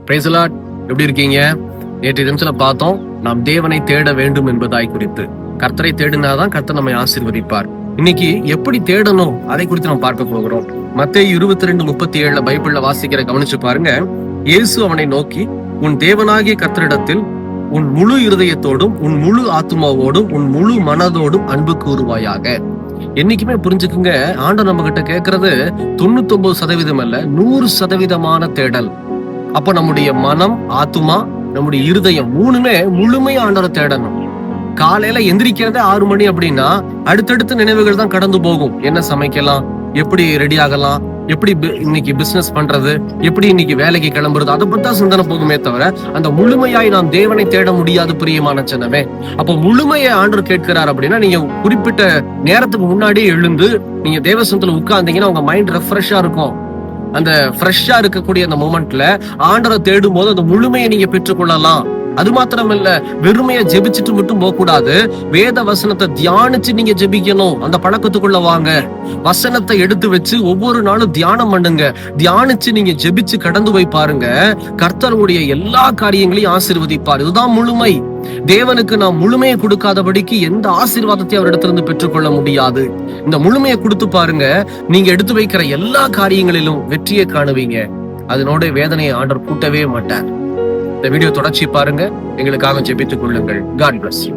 Praise the Lord. எப்படி இருக்கீங்க? நேற்றைய தினத்துல பார்த்தோம், நாம் தேவனை தேட வேண்டும் என்பதாய் குறித்து. கர்த்தரை தேடினாதான் கர்த்தர் நம்மை ஆசீர்வதிப்பார். இன்னைக்கு எப்படி தேடணும் அதை குறித்து நம்ம பார்க்க போகிறோம். மத்தேயு 22:37 பைபிள்ல வாசிக்கிற கவனிச்சு பாருங்க. இயேசு அவனை நோக்கி, உன் தேவனாகிய கர்த்தரிடத்தில் உன் முழு இருதயத்தோடும் உன் முழு ஆத்துமாவோடும் உன் முழு மனதோடும் அன்பு கூறுவாயாக. என்னைக்குமே புரிஞ்சுக்குங்க, ஆண்டவர் நம்ம கிட்ட கேட்கறது 99% அல்ல, 100% தேடல். அப்ப நம்முடைய மனம், ஆத்துமா, நம்முடைய இருதயம் மூணுமே முழுமையா ஆண்டவரை தேடணும். காலையில எந்திரிக்கிறதே 6 மணி அப்படின்னா அடுத்தடுத்த நினைவுகள் தான் கடந்து போகும். என்ன சமைக்கலாம், எப்படி ரெடி ஆகலாம், எப்படி இன்னைக்கு பிசினஸ் பண்றது, எப்படி இன்னைக்கு வேலைக்கு கிளம்புறது, அதை பத்தி தான் சிந்தனை போகுமே தவிர அந்த முழுமையாய் நாம் தேவனை தேட முடியாது. பிரியமான ஜனமே, அப்ப முழுமையை ஆண்டவர் கேட்கிறார் அப்படின்னா நீங்க குறிப்பிட்ட நேரத்துக்கு முன்னாடியே எழுந்து நீங்க தேவசனத்துல உட்கார்ந்தீங்கன்னா உங்க மைண்ட் ரெஃப்ரெஷ்ஷா இருக்கும். அந்த ஃப்ரெஷ்ஷா இருக்கக்கூடிய அந்த மொமெண்ட்ல ஆண்டவரை தேடும் போது அந்த முழுமையை நீங்க பெற்றுக்கொள்ளலாம். அது மாத்திரம் இல்ல, வெறுமையா ஜெபிச்சுட்டு மட்டும் போக கூடாது. வேத வசனத்தை தியானிச்சு நீங்க ஜெபிக்கணும். அந்த பழக்கத்துக்குள்ள வாங்க. வசனத்தை எடுத்து வச்சு ஒவ்வொரு நாளும் தியானம் பண்ணுங்க. தியானிச்சு நீங்க ஜெபிச்சு கடந்து போய் பாருங்க, கர்த்தருடைய எல்லா காரியங்களையும் ஆசீர்வதிப்பார். இதுதான் முழுமை. தேவனுக்கு நாம் முழுமையை கொடுக்காதபடிக்கு எந்த ஆசீர்வாதத்தையும் அவரிடத்திலிருந்து பெற்றுக்கொள்ள முடியாது. இந்த முழுமையை கொடுத்து பாருங்க, நீங்க எடுத்து வைக்கிற எல்லா காரியங்களிலும் வெற்றியை காணுவீங்க. அதனோட வேதனையை ஆண்டவர் கூட்டவே மாட்டார். இந்த வீடியோ தொடர்ச்சி பாருங்க. எங்களுக்காக ஜெபித்துக் கொள்ளுங்கள். God bless you.